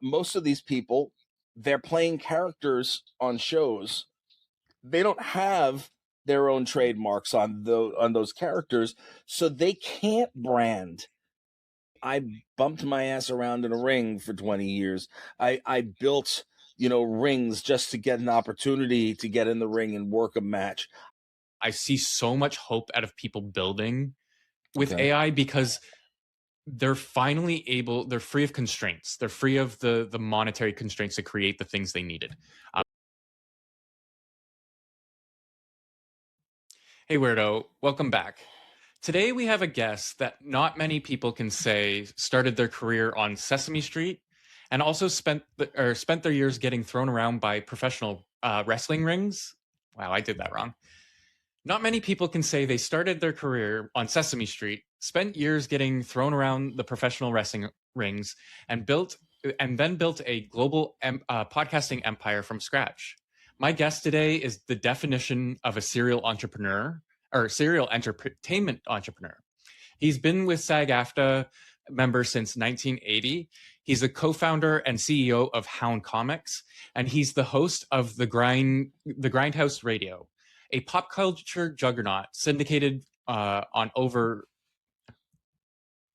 most of these people, they're playing characters on shows. They don't have their own trademarks on those characters, so they can't brand. I bumped my ass around in a ring for 20 years. I built, rings just to get an opportunity to get in the ring and work a match. I see so much hope out of people building with Okay. AI because they're finally they're free of constraints. They're free of the monetary constraints to create the things they needed. Hey, Weirdo, welcome back. Today we have a guest that not many people can say started their career on Sesame Street and also spent their years getting thrown around by professional wrestling rings. Wow, I did that wrong. Not many people can say they started their career on Sesame Street, spent years getting thrown around the professional wrestling rings, and then built a global podcasting empire from scratch. My guest today is the definition of a serial entertainment entrepreneur. He's been with SAG-AFTRA member since 1980. He's a co-founder and CEO of Hound Comics, and he's the host of the Grindhouse Radio, a pop culture juggernaut syndicated on over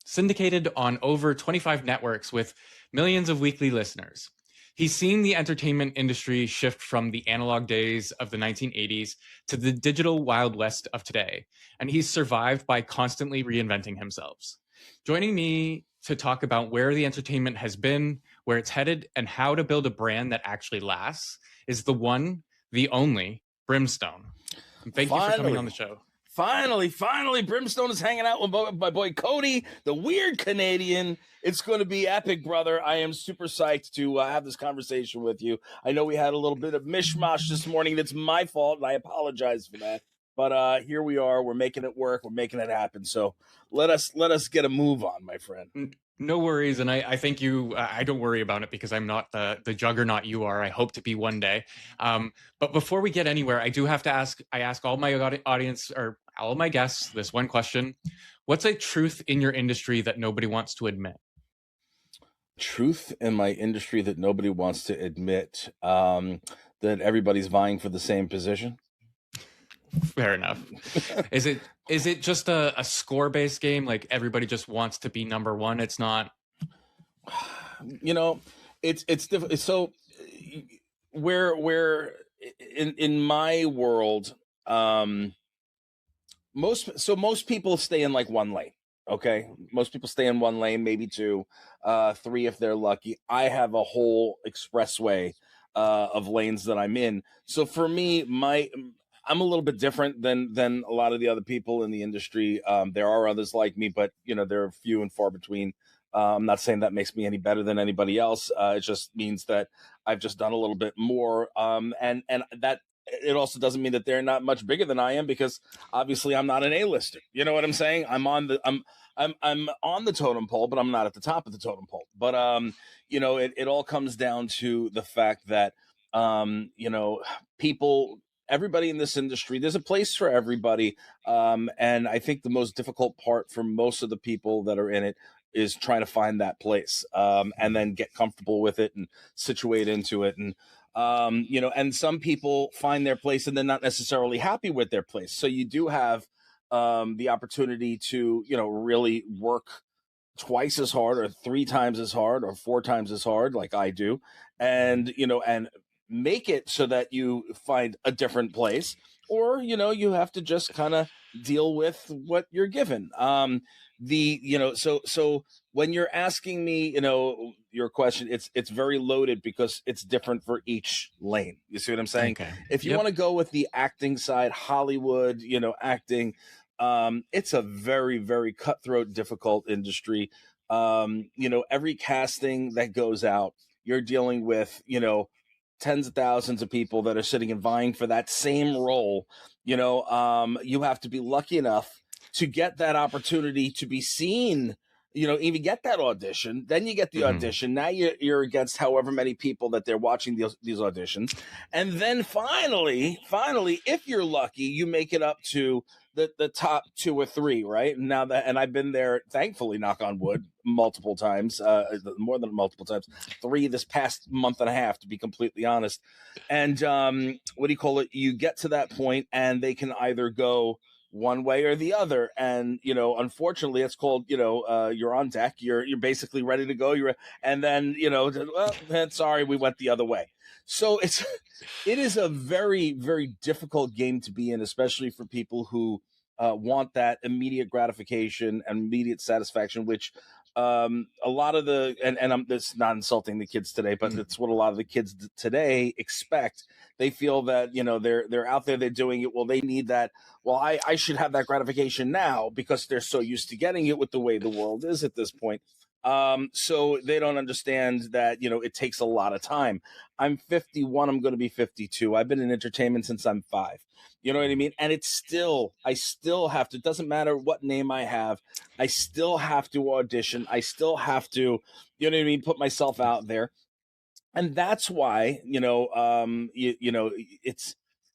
25 networks with millions of weekly listeners. He's seen the entertainment industry shift from the analog days of the 1980s to the digital Wild West of today, and he's survived by constantly reinventing himself. Joining me to talk about where the entertainment has been, where it's headed, and how to build a brand that actually lasts is the one, the only, Brimstone. And thank you for coming on the show. Finally, Brimstone is hanging out with my boy Cody, the weird Canadian. It's going to be epic, brother. I am super psyched to have this conversation with you. I know we had a little bit of mishmash this morning. That's my fault, and I apologize for that. But here we are. We're making it work. We're making it happen. So let us get a move on, my friend. No worries, and I thank you. I don't worry about it because I'm not the juggernaut you are. I hope to be one day. But before we get anywhere, I do have to ask. I ask all my audience or all of my guests this one question: what's a truth in your industry that nobody wants to admit? Truth in my industry that nobody wants to admit, that everybody's vying for the same position. Fair enough. Is it just a score-based game? Like everybody just wants to be number one? It's not. It's different. So where in my world, most people stay in like one lane. Okay, most people stay in one lane, maybe two, three if they're lucky. I have a whole expressway of lanes that I'm in. So for me, I'm a little bit different than a lot of the other people in the industry. There are others like me, but they're few and far between. I'm not saying that makes me any better than anybody else. It just means that I've just done a little bit more, and that it also doesn't mean that they're not much bigger than I am, because obviously I'm not an A-lister. You know what I'm saying? I'm on the totem pole, but I'm not at the top of the totem pole. But it all comes down to the fact that everybody in this industry, there's a place for everybody. And I think the most difficult part for most of the people that are in it is trying to find that place, and then get comfortable with it and situate into it. And, and some people find their place and they're not necessarily happy with their place. So you do have the opportunity to, really work twice as hard or three times as hard or four times as hard like I do. And, and make it so that you find a different place, or you have to just kind of deal with what you're given. So when you're asking me your question, it's very loaded because it's different for each lane. You see what I'm saying? Okay. If you want to go with the acting side, Hollywood, acting, it's a very, very cutthroat, difficult industry. Every casting that goes out, you're dealing with tens of thousands of people that are sitting and vying for that same role. You have to be lucky enough to get that opportunity to be seen, even get that audition. Then you get the audition. Now you're against however many people that they're watching these auditions. And then finally, if you're lucky, you make it up to the top 2 or 3, right? Now that, and I've been there, thankfully, knock on wood, multiple times, more than multiple times, 3 this past month and a half, to be completely honest. And what do you call it? You get to that point, and they can either go one way or the other, and unfortunately, it's called, you're on deck, you're basically ready to go, and then well, sorry, we went the other way. So it is a very, very difficult game to be in, especially for people who want that immediate gratification and immediate satisfaction, which a lot of and I'm this not insulting the kids today, but it's what a lot of the kids today expect. They feel that they're out there, they're doing it. Well, they need that. Well, I should have that gratification now because they're so used to getting it with the way the world is at this point. So they don't understand that, it takes a lot of time. I'm 51. I'm going to be 52. I've been in entertainment since I'm 5. You know what I mean? And I still have to, it doesn't matter what name I have. I still have to audition. I still have to, you know what I mean? Put myself out there. And that's why,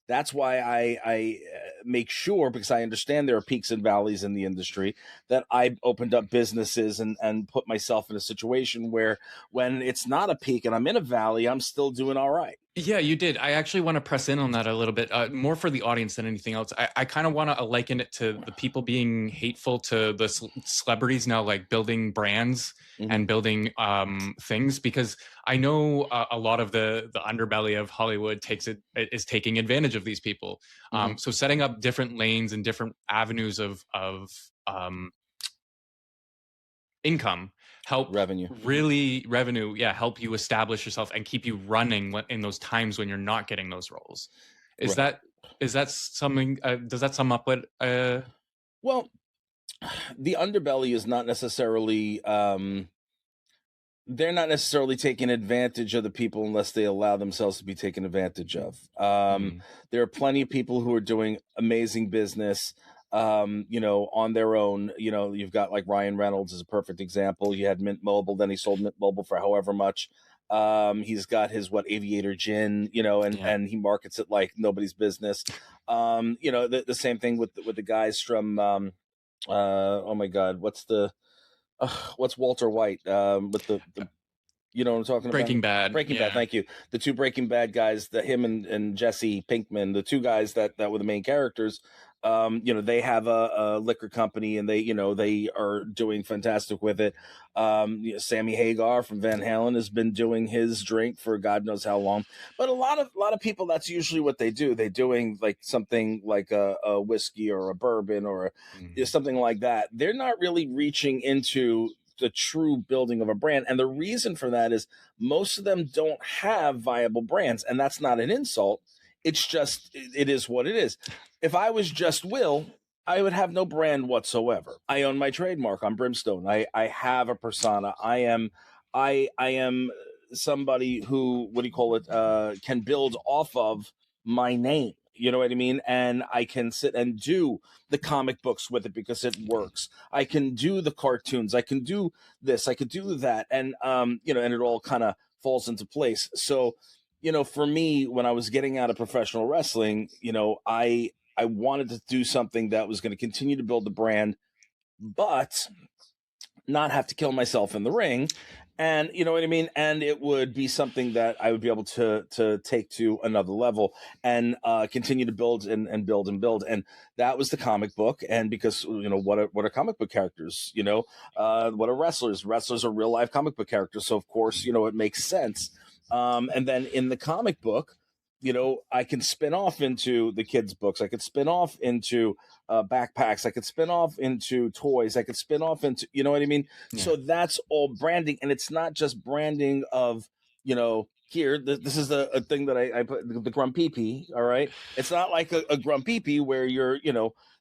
that's why I make sure, because I understand there are peaks and valleys in the industry, that I opened up businesses and put myself in a situation where when it's not a peak and I'm in a valley, I'm still doing all right. Yeah, you did. I actually want to press in on that a little bit, more for the audience than anything else. I kind of want to liken it to the people being hateful to the celebrities now, like building brands and building things, because I know a lot of the underbelly of Hollywood is taking advantage of these people. So setting up different lanes and different avenues of income help revenue help you establish yourself and keep you running in those times when you're not getting those roles. Is that something, does that sum up what well, the underbelly is not necessarily they're not necessarily taking advantage of the people unless they allow themselves to be taken advantage of. There are plenty of people who are doing amazing business on their own. You've got like Ryan Reynolds is a perfect example. You had Mint Mobile, then he sold Mint Mobile for however much. He's got his Aviator Gin, and he markets it like nobody's business. The same thing with the guys from oh my God, what's Walter White with the you know what I'm talking Breaking about? Bad. Breaking Bad, thank you. The 2 Breaking Bad guys, him and Jesse Pinkman, the 2 guys that were the main characters. They have a liquor company, and they are doing fantastic with it. Sammy Hagar from Van Halen has been doing his drink for God knows how long. But a lot of people, that's usually what they do. They're doing like something like a whiskey or a bourbon or something like that. They're not really reaching into the true building of a brand. And the reason for that is most of them don't have viable brands. And that's not an insult. It's just, it is what it is. If I was just Will, I would have no brand whatsoever. I own my trademark on Brimstone. I have a persona. I am somebody who, can build off of my name. You know what I mean? And I can sit and do the comic books with it because it works. I can do the cartoons. I can do this. I could do that. And, and it all kind of falls into place. So, for me, when I was getting out of professional wrestling, I wanted to do something that was going to continue to build the brand, but not have to kill myself in the ring. And you know what I mean? And it would be something that I would be able to take to another level and continue to build and build and build. And that was the comic book. And because, what are comic book characters? What are wrestlers? Wrestlers are real life comic book characters. So, of course, it makes sense. And then in the comic book, I can spin off into the kids' books. I could spin off into backpacks. I could spin off into toys. I could spin off into, you know what I mean? Yeah. So that's all branding. And it's not just branding of, here, this is a thing that I put, the Grumpy. All right. It's not like a Grumpy where you're,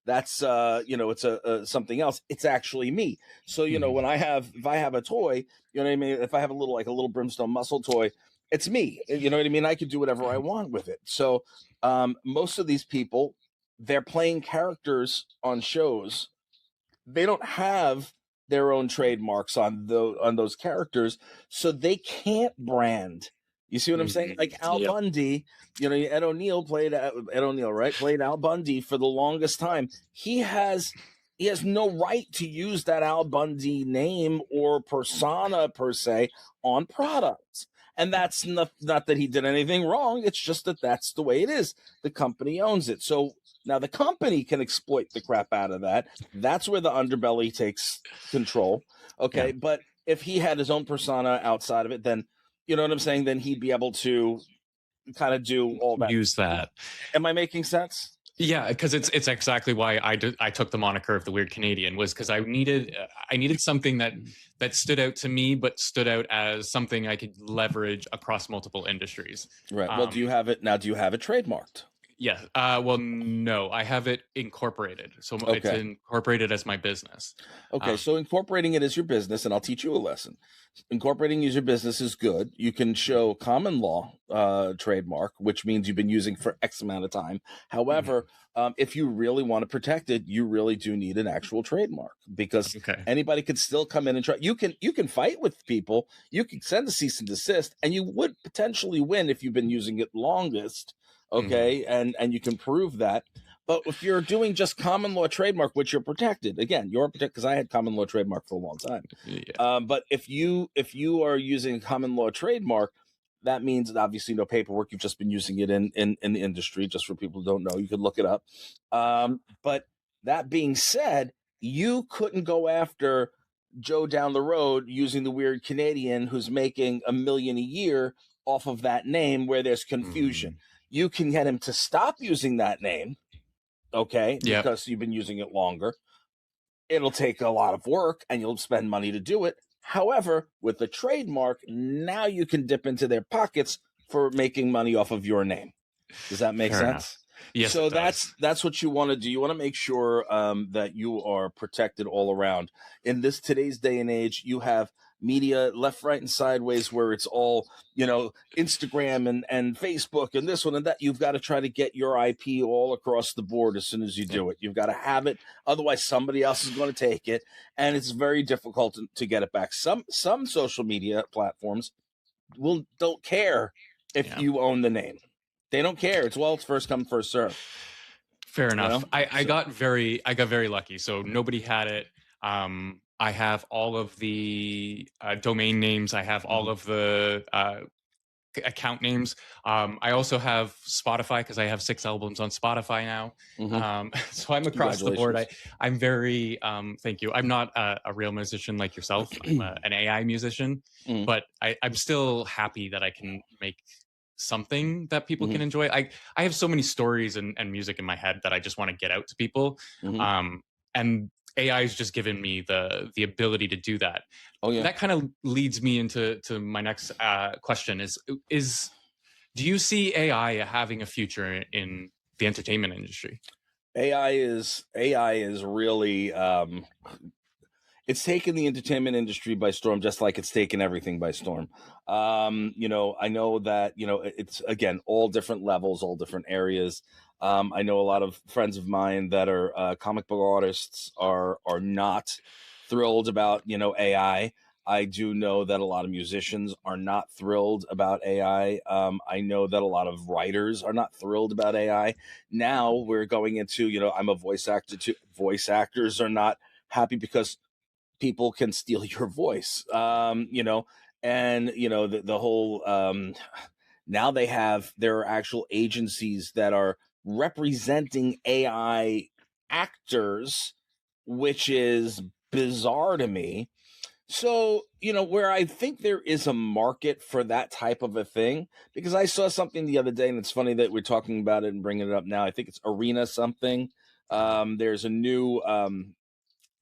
that's, it's a something else. It's actually me. So, when if I have a toy, you know what I mean? If I have a little Brimstone muscle toy, it's me. You know what I mean? I could do whatever I want with it. So most of these people, they're playing characters on shows. They don't have their own trademarks on those characters, so they can't brand You see what I'm saying? Like Al Bundy, Ed O'Neill, right? Played Al Bundy for the longest time. He has no right to use that Al Bundy name or persona per se on products. And that's not that he did anything wrong. It's just that that's the way it is. The company owns it. So now the company can exploit the crap out of that. That's where the underbelly takes control. Okay. Yeah. But if he had his own persona outside of it, then, you know what I'm saying? Then he'd be able to kind of do all that. Use that. Am I making sense? Yeah, because it's exactly why I took the moniker of the Weird Canadian, was because I needed something that stood out to me, but stood out as something I could leverage across multiple industries. Right. Well, do you have it now? Do you have it trademarked? Yeah. Well, no, I have it incorporated. So it's incorporated as my business. Okay. So incorporating it as your business, and I'll teach you a lesson. Incorporating as your business is good. You can show common law trademark, which means you've been using for X amount of time. However, if you really want to protect it, you really do need an actual trademark, because anybody could still come in and try. You can fight with people. You can send a cease and desist, and you would potentially win if you've been using it longest. Okay. And you can prove that. But if you're doing just common law trademark, which you're protected, again, you're protected, because I had common law trademark for a long time. Yeah. But if you are using common law trademark, that means that obviously no paperwork. You've just been using it in the industry. Just for people who don't know, you could look it up. But that being said, you couldn't go after Joe down the road using the Weird Canadian who's making $1 million a year off of that name, where there's confusion. You can get him to stop using that name, okay, because you've been using it longer. It'll take a lot of work, and you'll spend money to do it. However, with the trademark, now you can dip into their pockets for making money off of your name. Does that make sense? Enough. Yes. So that's what you want to do. You want to make sure that you are protected all around. In today's day and age, you have media left, right, and sideways, where it's all, Instagram and Facebook and this one and that. You've got to try to get your IP all across the board as soon as you do it. You've got to have it. Otherwise, somebody else is going to take it, and it's very difficult to get it back. Some social media platforms don't care if you own the name. They don't care. It's first come, first serve. Fair enough. I got very lucky. So nobody had it. I have all of the domain names. I have all of the account names. I also have Spotify, because I have 6 albums on Spotify now. So I'm across the board. I'm very, thank you. I'm not a real musician like yourself. I'm an AI musician, but I'm still happy that I can make something that people can enjoy. I have so many stories and music in my head that I just want to get out to people. And AI has just given me the ability to do that. That kind of leads me into my next question is do you see AI having a future in the entertainment industry? AI is really it's taken the entertainment industry by storm, just like it's taken everything by storm. I know that, it's, again, all different levels, all different areas. I know a lot of friends of mine that are comic book artists are not thrilled about, AI. I do know that a lot of musicians are not thrilled about AI. I know that a lot of writers are not thrilled about AI. Now we're going into, I'm a voice actor too. Voice actors are not happy because people can steal your voice, and the whole now there are actual agencies that are representing AI actors, which is bizarre to me. So, where I think there is a market for that type of a thing, because I saw something the other day, and it's funny that we're talking about it and bringing it up now. I think it's Arena something. There's a new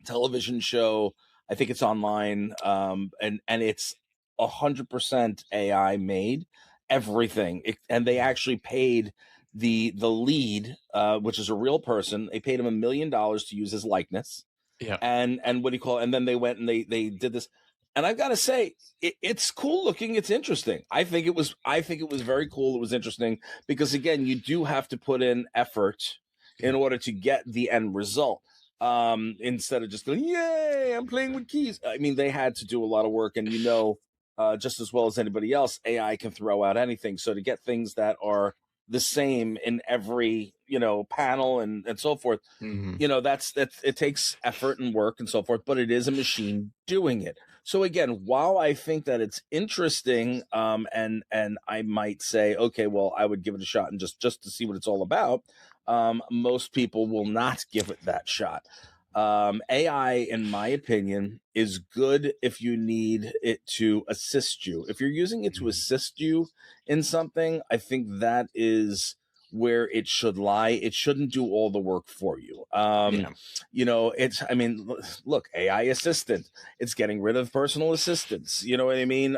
television show. I think it's online, and it's 100% AI made, everything. And they actually paid the lead, which is a real person. They paid him $1 million to use his likeness. Yeah. And what do you call it? And then they went and they did this. And I've got to say, it's cool looking. It's interesting. I think it was very cool. It was interesting because, again, you do have to put in effort in order to get the end result. Instead of just going, yay, I'm playing with keys. I mean, they had to do a lot of work, and just as well as anybody else, AI can throw out anything. So to get things that are the same in every, panel and so forth, that's it takes effort and work and so forth, but it is a machine doing it. So again, while I think that it's interesting, and I might say, okay, well, I would give it a shot and just to see what it's all about, most people will not give it that shot. AI, in my opinion, is good if you need it to assist you. If you're using it to assist you in something, I think that is where it should lie. It shouldn't do all the work for you. Look, AI assistant, it's getting rid of personal assistants. You know what I mean?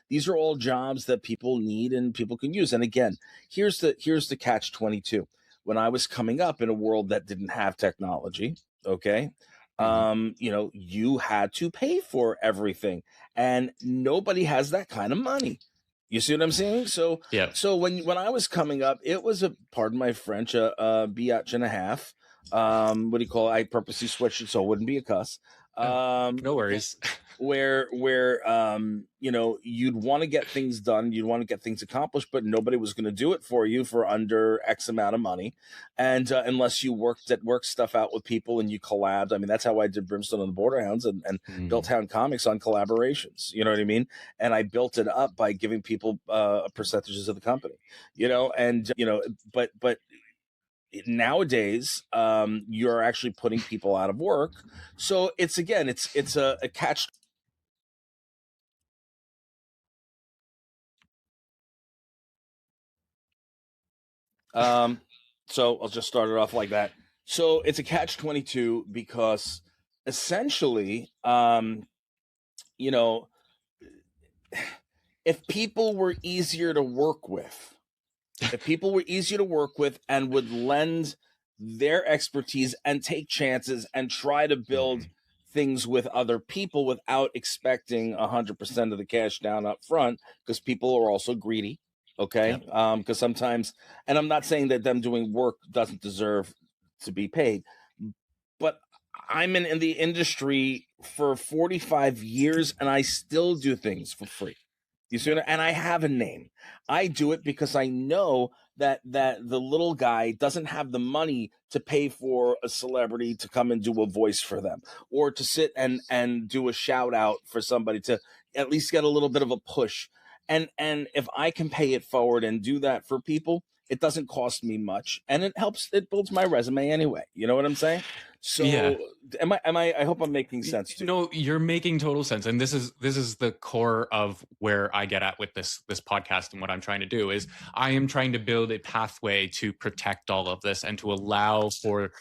These are all jobs that people need and people can use. And again, here's the catch 22. When I was coming up in a world that didn't have technology, okay, you had to pay for everything, and nobody has that kind of money. You see what I'm saying? So when I was coming up, it was pardon my French, a biatch and a half. What do you call it? I purposely switched it so it wouldn't be a cuss. No worries. Where you'd want to get things done, you'd want to get things accomplished, but nobody was going to do it for you for under X amount of money, and unless you worked stuff out with people and you collabed. I mean, that's how I did Brimstone and the Borderhounds and built Town Comics on collaborations. You know what I mean? And I built it up by giving people percentages of the company. But nowadays, you're actually putting people out of work. So it's a catch. So I'll just start it off like that. So it's a catch 22 because essentially, if people were easier to work with, and would lend their expertise and take chances and try to build things with other people without expecting 100% of the cash down up front, because people are also greedy. Okay. Because sometimes, and I'm not saying that them doing work doesn't deserve to be paid, but I'm in the industry for 45 years and I still do things for free. You see what and I have a name. I do it because I know that the little guy doesn't have the money to pay for a celebrity to come and do a voice for them, or to sit and do a shout out for somebody to at least get a little bit of a push. And if I can pay it forward and do that for people, it doesn't cost me much, and it builds my resume anyway. You know what I'm saying? So I hope I'm making sense to you. No, you're making total sense. And this is the core of where I get at with this podcast, and what I'm trying to do is I am trying to build a pathway to protect all of this and to allow for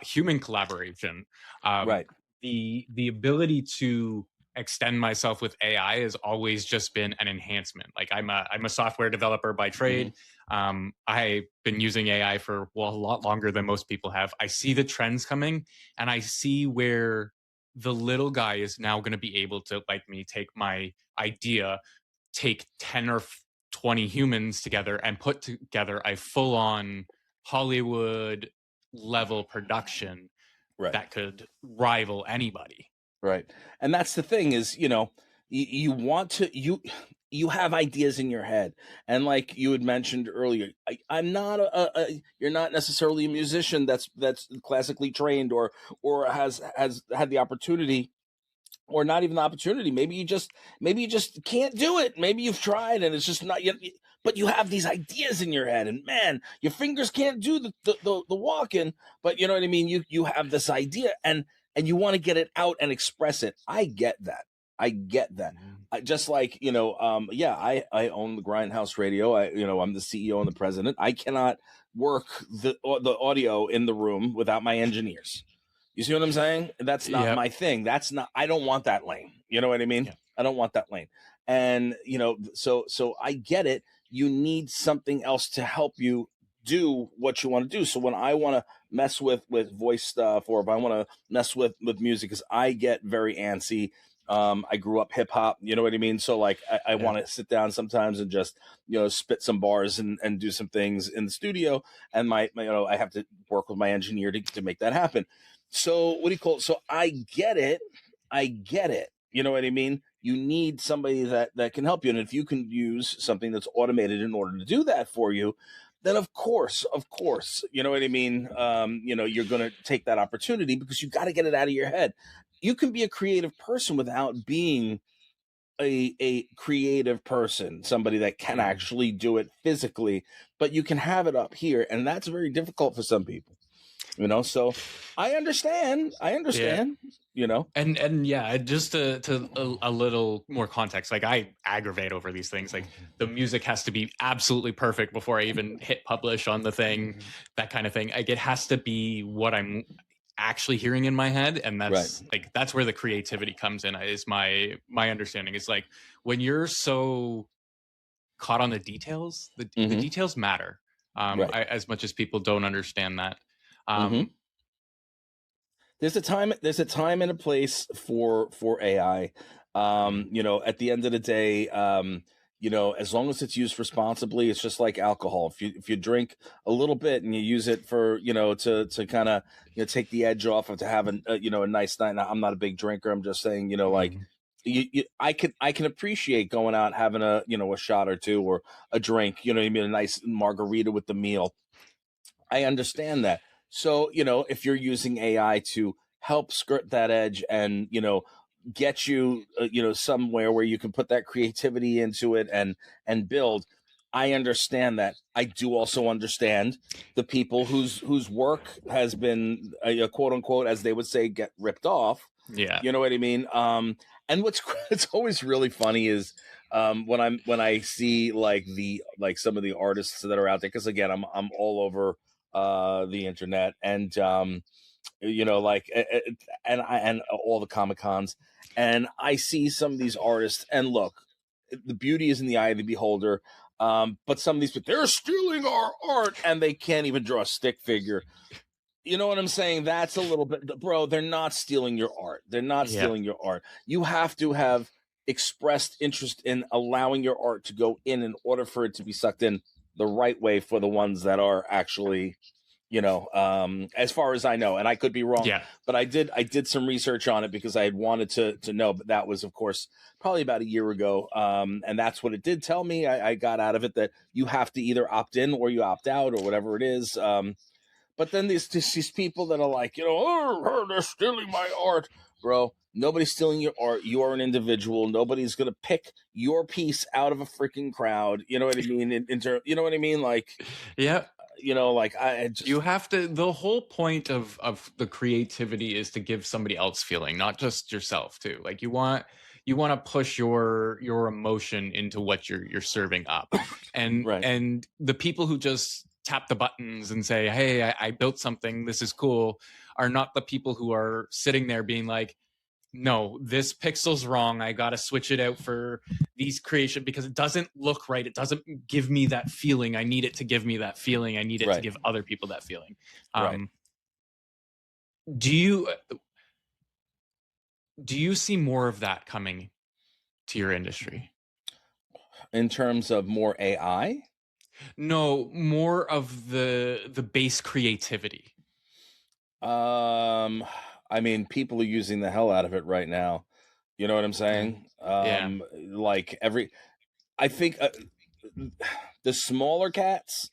human collaboration. Right. The ability to extend myself with AI has always just been an enhancement. Like I'm a software developer by trade. I've been using AI for a lot longer than most people have. I see the trends coming, and I see where the little guy is now going to be able to, like me, take my idea, take 10 or 20 humans together and put together a full-on Hollywood level production that could rival anybody. Right. And that's the thing is, you want to, you have ideas in your head. And like you had mentioned earlier, I'm not you're not necessarily a musician that's classically trained or has had the opportunity, or not even the opportunity. Maybe you just can't do it. Maybe you've tried and it's just not yet. But you have these ideas in your head, and man, your fingers can't do the walking. But you know what I mean. You have this idea, and you want to get it out and express it. I get that. Just like I own the Grindhouse Radio. I'm the CEO and the president. I cannot work the audio in the room without my engineers. You see what I'm saying? That's not my thing. I don't want that lane. You know what I mean? I don't want that lane. And, so I get it. You need something else to help you do what you want to do. So when I want to mess with voice stuff, or if I want to mess with music, because I get very antsy. I grew up hip hop, you know what I mean? So like, I want to sit down sometimes and just, spit some bars and do some things in the studio. And I have to work with my engineer to make that happen. So what do you call it? So I get it. You know what I mean? you need somebody that can help you. And if you can use something that's automated in order to do that for you, then of course, you know what I mean? You're going to take that opportunity because you got to get it out of your head. You can be a creative person without being a creative person, somebody that can actually do it physically, but you can have it up here. And that's very difficult for some people, so I understand, Yeah. And yeah, just to a little more context, like I aggravate over these things. Like the music has to be absolutely perfect before I even hit publish on the thing, that kind of thing. Like it has to be what I'm actually hearing in my head, and that's where the creativity comes in. Is my understanding is like when you're so caught on the details, the details matter, as much as people don't understand that. There's a time and a place for AI. At the end of the day, as long as it's used responsibly, it's just like alcohol. If you drink a little bit and you use it for to kind of take the edge off of to have a nice night. Now, I'm not a big drinker. I'm just saying like I can appreciate going out having a shot or two or a drink. You know what I mean? A nice margarita with the meal. I understand that. So, if you're using AI to help skirt that edge and, get you, somewhere where you can put that creativity into it and build, I understand that. I do also understand the people whose work has been, quote unquote, as they would say, get ripped off. Yeah. You know what I mean? And it's always really funny is when I see like some of the artists that are out there, because again, I'm all over the internet and and all the Comic-Cons, and I see some of these artists, and look, the beauty is in the eye of the beholder, but some of these people, they're stealing our art and they can't even draw a stick figure. You know what I'm saying? That's a little bit, bro, they're not stealing your art. They're not stealing your art. You have to have expressed interest in allowing your art to go in order for it to be sucked in the right way for the ones that are actually, as far as I know, and I could be wrong, but I did some research on it because I had wanted to know, but that was, of course, probably about a year ago. And that's what it did tell me. I got out of it that you have to either opt in or you opt out or whatever it is. But then these people that are like, they're stealing my art, bro. Nobody's stealing your art. You are an individual. Nobody's gonna pick your piece out of a freaking crowd. You know what I mean? You know what I mean? Like, yeah. You have to. The whole point of the creativity is to give somebody else feeling, not just yourself too. Like you want to push your emotion into what you're serving up, and and the people who just tap the buttons and say, hey, I built something, this is cool, are not the people who are sitting there being like, no, this pixel's wrong, I gotta switch it out for these creation because it doesn't look right, it doesn't give me that feeling, I need it to give me that feeling, I need it to give other people that feeling. Do you see more of that coming to your industry in terms of more AI? No, more of the base creativity. I mean, people are using the hell out of it right now. You know what I'm saying? Like I think the smaller cats,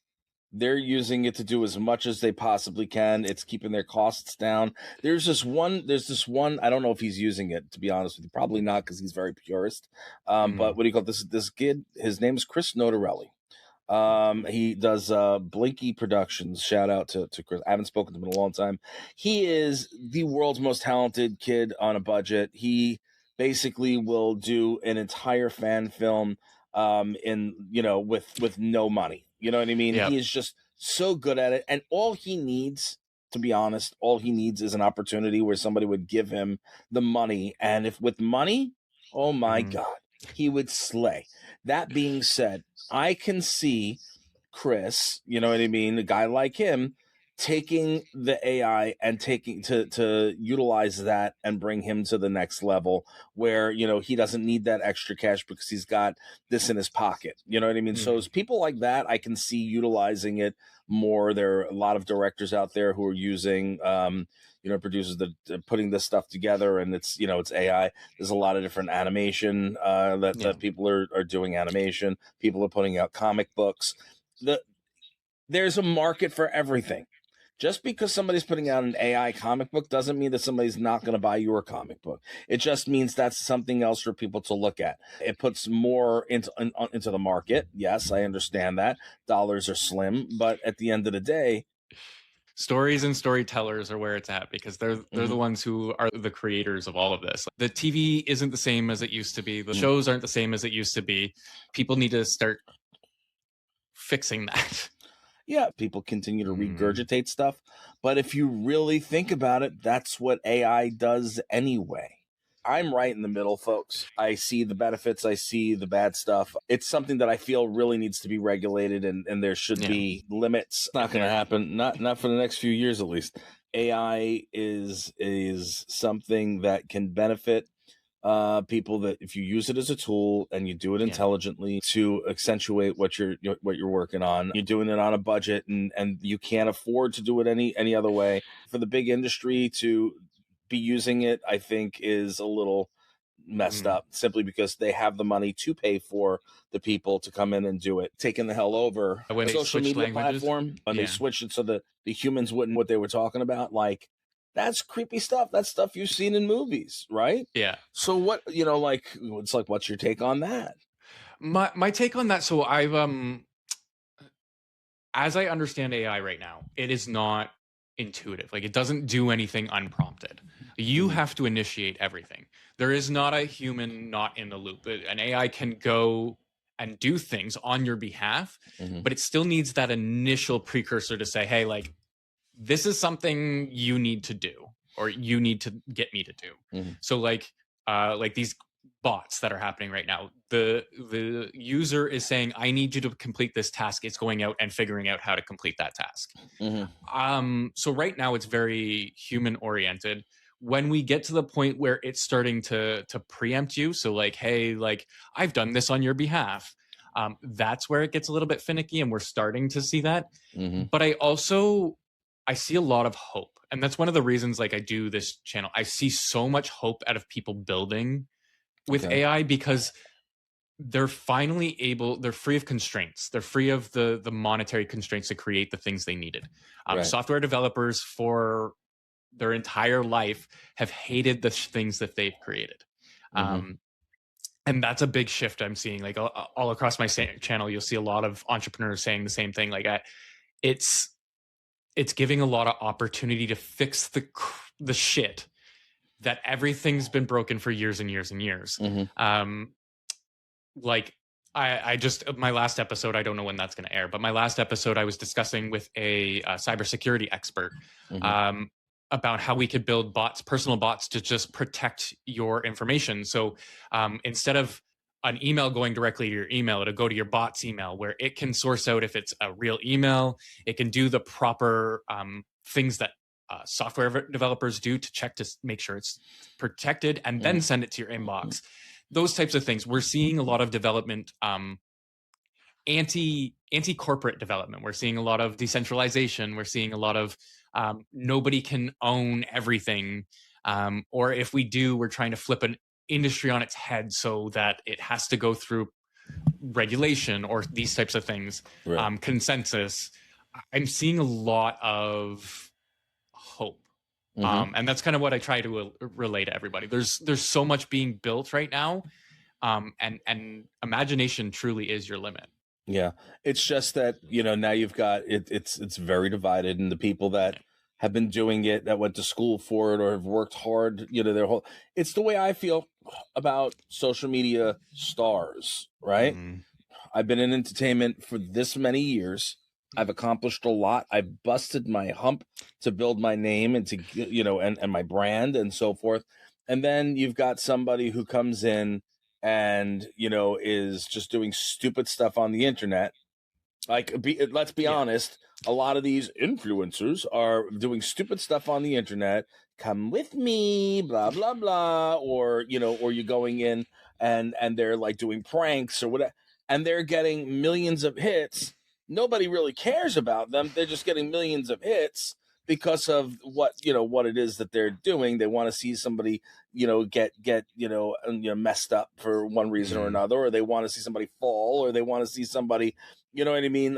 they're using it to do as much as they possibly can. It's keeping their costs down. There's this one. I don't know if he's using it, to be honest with you. Probably not, because he's very purist. But what do you call this kid? His name is Chris Notarelli. He does Blinky Productions. Shout out to Chris. I haven't spoken to him in a long time. He is the world's most talented kid on a budget. He basically will do an entire fan film with no money. You know what I mean? He is just so good at it. And all he needs, to be honest, is an opportunity where somebody would give him the money. And if with money, oh my God, he would slay. That being said, I can see Chris, you know what I mean, a guy like him, taking the AI and taking to utilize that and bring him to the next level where, he doesn't need that extra cash because he's got this in his pocket. You know what I mean? So as people like that, I can see utilizing it more. There are a lot of directors out there who are using, producers that are putting this stuff together, and it's AI. There's a lot of different animation that people are doing animation. People are putting out comic books. There's a market for everything. Just because somebody's putting out an AI comic book doesn't mean that somebody's not going to buy your comic book. It just means that's something else for people to look at. It puts more into the market. Yes, I understand that. Dollars are slim, but at the end of the day, stories and storytellers are where it's at, because they're the ones who are the creators of all of this. The TV isn't the same as it used to be. The shows aren't the same as it used to be. People need to start fixing that. Yeah, people continue to regurgitate stuff. But if you really think about it, that's what AI does anyway. I'm right in the middle, folks. I see the benefits. I see the bad stuff. It's something that I feel really needs to be regulated, and there should be limits. It's not going to happen. Not for the next few years, at least. AI is something that can benefit people, that if you use it as a tool and you do it intelligently to accentuate what you're working on, you're doing it on a budget, and you can't afford to do it any other way. For the big industry to be using it, I think is a little messed up, simply because they have the money to pay for the people to come in and do it. Taking the hell over when a social media platform, when they switched it so that the humans wouldn't what they were talking about, like, that's creepy stuff. That's stuff you've seen in movies, right? Yeah. So what, it's like, what's your take on that? My take on that, so I've as I understand AI right now, it is not intuitive. Like, it doesn't do anything unprompted. You have to initiate everything. There is not a human not in the loop. An AI can go and do things on your behalf, but it still needs that initial precursor to say, hey, like, this is something you need to do, or you need to get me to do. So like these bots that are happening right now, the user is saying, I need you to complete this task. It's going out and figuring out how to complete that task. So right now it's very human oriented. When we get to the point where it's starting to preempt you, so like, hey, like, I've done this on your behalf, that's where it gets a little bit finicky, and we're starting to see that. But I see a lot of hope. And that's one of the reasons, like, I do this channel. I see so much hope out of people building with AI, because they're finally they're free of constraints. They're free of the monetary constraints to create the things they needed. Software developers for their entire life have hated the things that they've created. And that's a big shift I'm seeing. Like, all across my channel, you'll see a lot of entrepreneurs saying the same thing. Like, it's giving a lot of opportunity to fix the shit that everything's been broken for years and years and years. Like, I just, my last episode, I don't know when that's going to air, but my last episode, I was discussing with a cybersecurity expert about how we could build personal bots to just protect your information. So instead of an email going directly to your email, it'll go to your bot's email, where it can source out if it's a real email. It can do the proper things that software developers do to check to make sure it's protected, and then send it to your inbox. Those types of things. We're seeing a lot of development, anti-corporate development. We're seeing a lot of decentralization. We're seeing a lot of nobody can own everything. Or if we do, we're trying to flip an industry on its head so that it has to go through regulation or these types of things. Consensus. I'm seeing a lot of hope. And that's kind of what I try to relay to everybody. There's so much being built right now. And imagination truly is your limit. Yeah. It's just that, now you've got it's very divided, and the people that have been doing it, that went to school for it or have worked hard, their whole, it's the way I feel about social media stars, right? I've been in entertainment for this many years. I've accomplished a lot. I've busted my hump to build my name and to, and my brand and so forth. And then you've got somebody who comes in and, is just doing stupid stuff on the internet, Like, let's be honest. A lot of these influencers are doing stupid stuff on the internet. Come with me, blah blah blah, or or you're going in and they're like doing pranks or whatever, and they're getting millions of hits. Nobody really cares about them. They're just getting millions of hits because of what it is that they're doing. They want to see somebody get messed up for one reason or another, or they want to see somebody fall, or they want to see somebody, you know what I mean,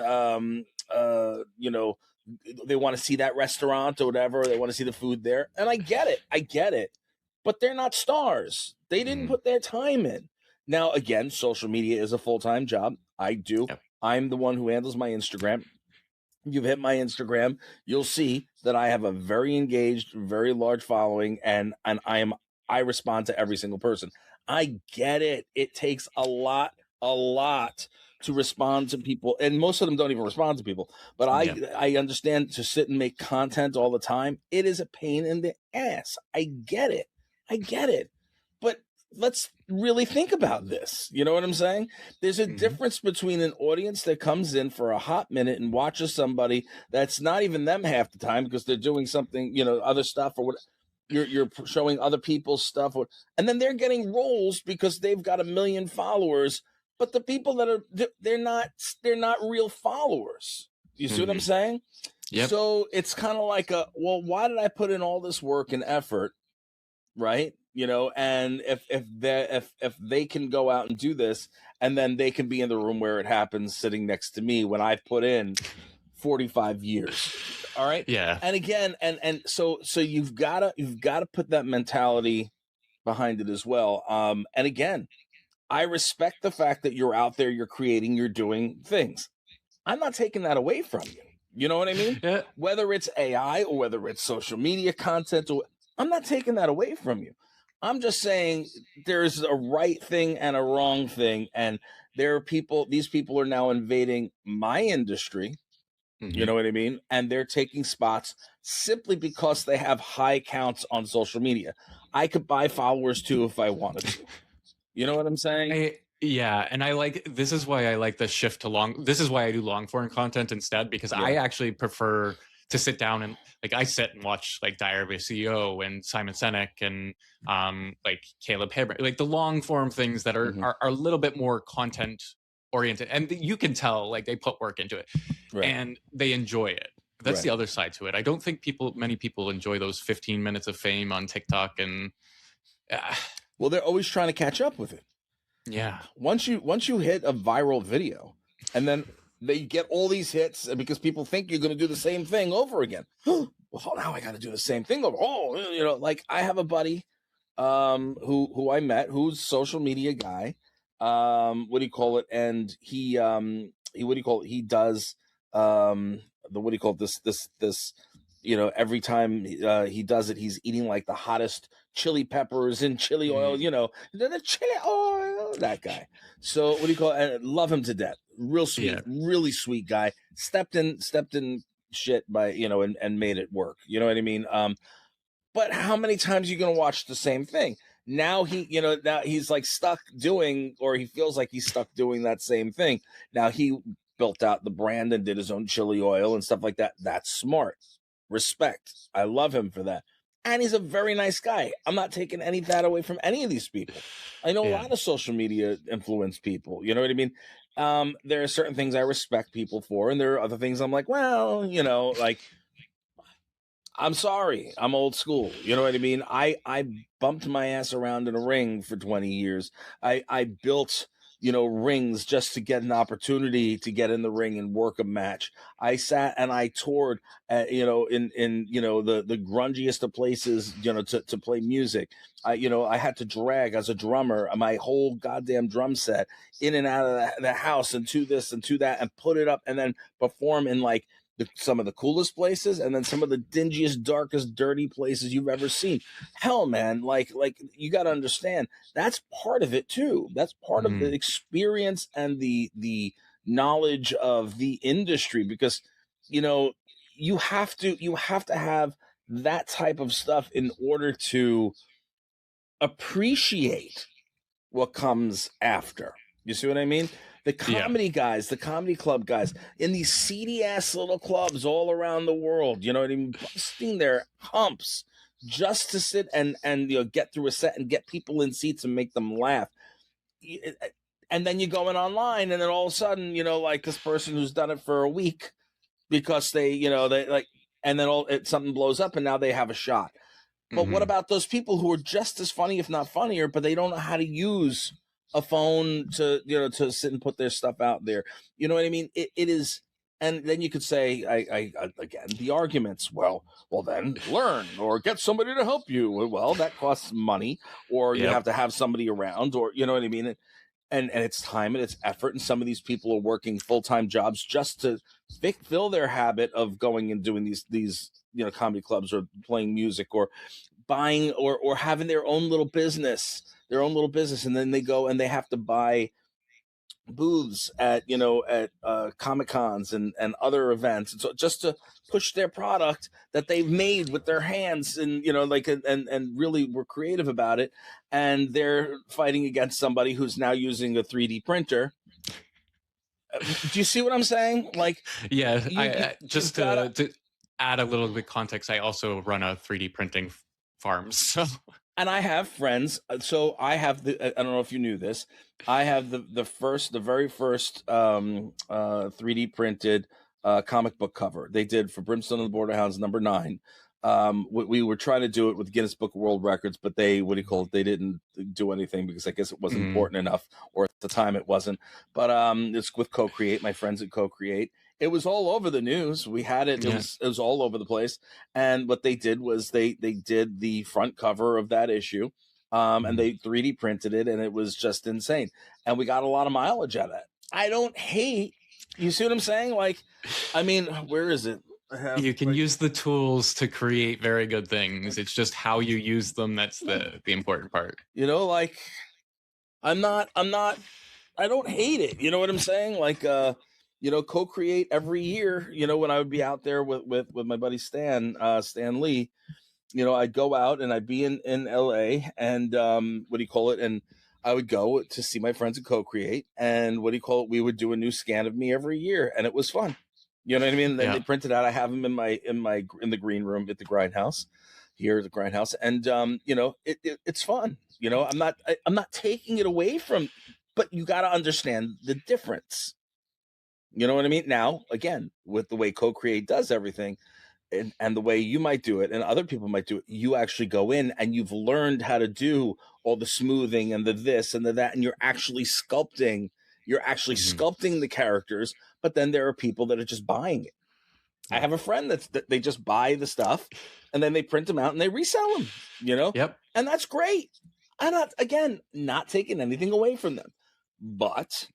they want to see that restaurant or whatever. They want to see the food there. And I get it. But they're not stars. They didn't put their time in. Now, again, social media is a full-time job. I do. Yep. I'm the one who handles my Instagram. If you've hit my Instagram, you'll see that I have a very engaged, very large following, and I respond to every single person. I get it. It takes a lot to respond to people, and most of them don't even respond to people. But I understand, to sit and make content all the time, it is a pain in the ass. I get it. But let's really think about this. You know what I'm saying? There's a difference between an audience that comes in for a hot minute and watches somebody that's not even them half the time because they're doing something, other stuff, or what. You're showing other people's stuff, and then they're getting roles because they've got 1 million followers. But the people that they're not real followers. You see what I'm saying? Yep. So it's kind of like why did I put in all this work and effort, right? And if they can go out and do this, and then they can be in the room where it happens, sitting next to me, when I've put in 45 years. All right. Yeah. And again, and so you've got to put that mentality behind it as well. And again, I respect the fact that you're out there, you're creating, you're doing things. I'm not taking that away from you. You know what I mean? Yeah. Whether it's AI or whether it's social media content, I'm not taking that away from you. I'm just saying there's a right thing and a wrong thing. And these people are now invading my industry. You know what I mean? And they're taking spots simply because they have high counts on social media. I could buy followers too if I wanted to. You know what I'm saying? And this is why I like the shift to this is why I do long form content instead, because I actually prefer to sit down and I sit and watch Diary of a CEO and Simon Sinek and Caleb Haber, the long form things that are a little bit more content oriented, and you can tell they put work into it, and they enjoy it. That's the other side to it. I don't think many people enjoy those 15 minutes of fame on TikTok, and well, they're always trying to catch up with it. Yeah. Once you hit a viral video, and then they get all these hits because people think you're going to do the same thing over again. Well, now I got to do the same thing over. I have a buddy who I met, who's a social media guy. And he does this every time he does it, he's eating the hottest chili peppers and chili oil, the chili oil, that guy. So I love him to death. Real sweet, really sweet guy. Stepped in shit by, and made it work. You know what I mean? But how many times are you going to watch the same thing? Now he's stuck doing, or he feels like he's stuck doing that same thing. Now he built out the brand and did his own chili oil and stuff like that. That's smart. Respect. I love him for that. And he's a very nice guy. I'm not taking any of that away from any of these people. I know a lot of social media influence people. You know what I mean? There are certain things I respect people for, and there are other things I'm like, well, I'm sorry, I'm old school. You know what I mean? I bumped my ass around in a ring for 20 years. I built, rings just to get an opportunity to get in the ring and work a match. I sat and I toured, in the grungiest of places, to play music. I had to drag as a drummer my whole goddamn drum set in and out of the house and to this and to that and put it up and then perform in some of the coolest places and then some of the dingiest, darkest, dirty places you've ever seen. Hell, man, you got to understand that's part of it too. That's part of the experience and the knowledge of the industry, because you have to have that type of stuff in order to appreciate what comes after. You see what I mean? The comedy guys, the comedy club guys, in these seedy ass little clubs all around the world, you know what I mean, busting their humps just to sit and get through a set and get people in seats and make them laugh. And then you're going online, and then all of a sudden, like this person who's done it for a week because they like, and then something blows up, and now they have a shot. But what about those people who are just as funny, if not funnier, but they don't know how to use a phone to to sit and put their stuff out there? You know what I mean? It is. And then you could say, I again, the arguments. Well, then learn or get somebody to help you. Well, that costs money, or you have to have somebody around, or you know what I mean. And it's time and it's effort. And some of these people are working full-time jobs just to fill their habit of going and doing these comedy clubs or playing music or buying or having their own little business. And then they go and they have to buy booths at Comic Cons and other events, and so just to push their product that they've made with their hands, and and really were creative about it, and they're fighting against somebody who's now using a 3D printer. Do you see what I'm saying? Like, just to add a little bit context, I also run a 3D printing farm, so. And I have friends. So I have I don't know if you knew this. I have the very first 3D printed comic book cover they did for Brimstone and the Borderhounds #9. We were trying to do it with Guinness Book of World Records, but they didn't do anything because I guess it wasn't important enough, or at the time it wasn't. But it's with Co-Create, my friends at Co-Create. It was all over the news. We had it. It was all over the place. And what they did was they did the front cover of that issue, and they 3D printed it, and it was just insane. And we got a lot of mileage out of it. I don't hate. You see what I'm saying? Like, I mean, where is it? You can use the tools to create very good things. It's just how you use them that's the important part. Like, I don't hate it. You know what I'm saying? Like, Co-Create every year, when I would be out there with my buddy Stan Lee, I'd go out and I'd be in LA, and and I would go to see my friends at Co-Create, and we would do a new scan of me every year, and it was fun. You know what I mean? And then they print it out. I have them in the green room at the Grindhouse, here at the Grindhouse, and it's fun. I'm not taking it away from, but you got to understand the difference. You know what I mean? Now, again, with the way Co-Create does everything, and the way you might do it and other people might do it, you actually go in and you've learned how to do all the smoothing and the this and the that, and you're actually sculpting the characters. But then there are people that are just buying it. I have a friend that they just buy the stuff and then they print them out and they resell them, Yep. And that's great. I'm not taking anything away from them, but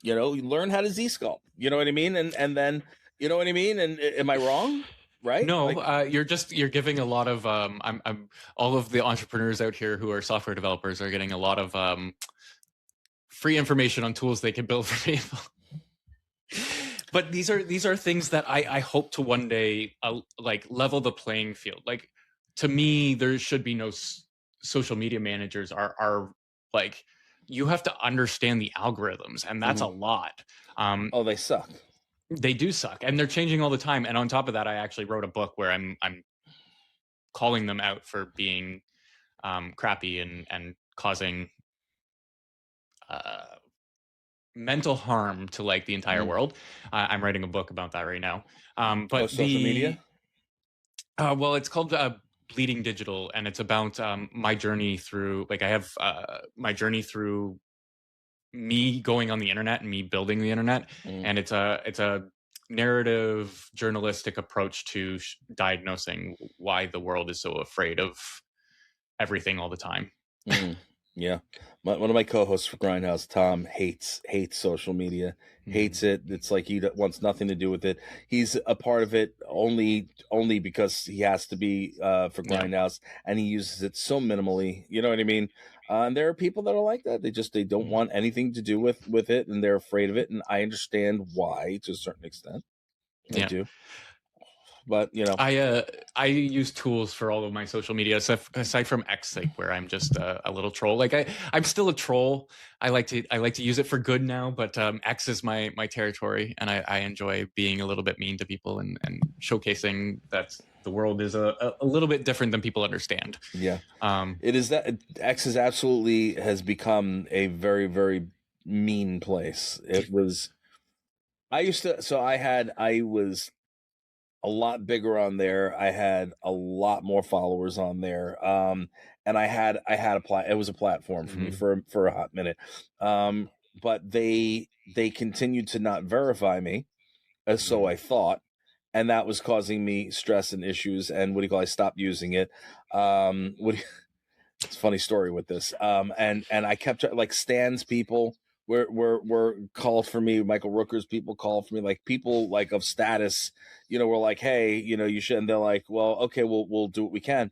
you learn how to Z-sculpt, you know what I mean? And then, you know what I mean? And am I wrong? Right? No, you're giving a lot of, I'm all of the entrepreneurs out here who are software developers are getting a lot of free information on tools they can build for people. But these are things that I hope to one day like level the playing field. Like, to me, there should be no social media managers are like, you have to understand the algorithms, and that's a lot. They suck. They do suck, and they're changing all the time. And on top of that, I actually wrote a book where I'm calling them out for being crappy and causing mental harm to like the entire world. I'm writing a book about that right now. But social media? Well, it's called Bleeding Digital, and it's about my journey through, like, I have my journey through me going on the internet and me building the internet. And it's a narrative journalistic approach to diagnosing why the world is so afraid of everything all the time. Yeah. One of my co-hosts for Grindhouse, Tom, hates social media, hates it. It's like he wants nothing to do with it. He's a part of it only because he has to be for Grindhouse, and he uses it so minimally. You know what I mean? And there are people that are like that. They don't want anything to do with it, and they're afraid of it. And I understand why to a certain extent. I do. but I use tools for all of my social media aside from X, like where I'm just a little troll. Like I'm still a troll. I like to use it for good now, but X is my territory, and I enjoy being a little bit mean to people and showcasing that the world is a little bit different than people understand. Yeah. It is that X is absolutely has become a very, very mean place. It was. I was a lot bigger on there. I had a lot more followers on there. And I had it was a platform for me for a hot minute. But they continued to not verify me, so I thought, and that was causing me stress and issues. And I stopped using it. It's a funny story with this. And I kept like Stan's people were called for me. Michael Rooker's people called for me, like people like of status, were like, hey, you should. And they're like, well, okay, we'll do what we can.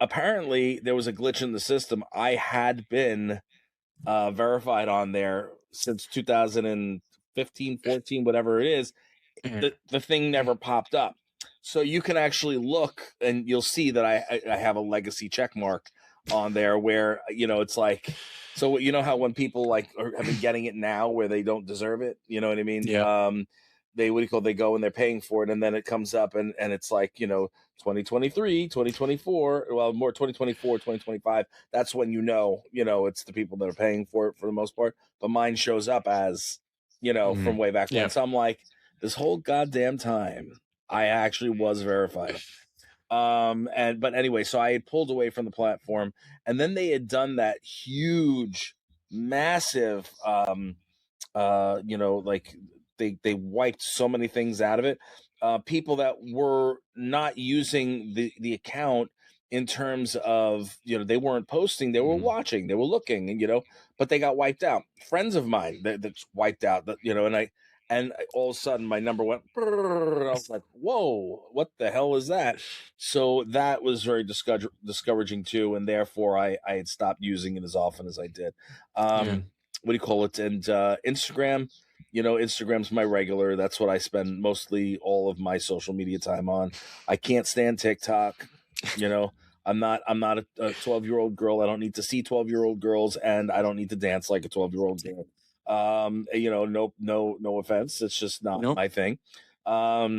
Apparently there was a glitch in the system. I had been verified on there since 2015, 14, whatever it is. The thing never popped up. So you can actually look and you'll see that I have a legacy check mark on there where, it's like, so how when people like have been getting it now where they don't deserve it, you know what I mean? Yeah. They they go and they're paying for it, and then it comes up and it's like, 2023, 2024, well, more 2024, 2025. That's when it's the people that are paying for it for the most part. But mine shows up as, from way back when. So I'm like, this whole goddamn time I actually was verified. But anyway, so I had pulled away from the platform, and then they had done that huge, massive, like they wiped so many things out of it. People that were not using the account in terms of, they weren't posting, they were watching, they were looking, and but they got wiped out. Friends of mine that's wiped out, and all of a sudden my number went, and I was like, whoa, what the hell is that? So that was very discouraging too, and therefore I had stopped using it as often as I did. What do you call it? And Instagram, Instagram's my regular. That's what I spend mostly all of my social media time on. I can't stand TikTok. I'm not a 12-year-old girl. I don't need to see 12-year-old girls, and I don't need to dance like a 12-year-old girl. No offense. It's just not my thing. What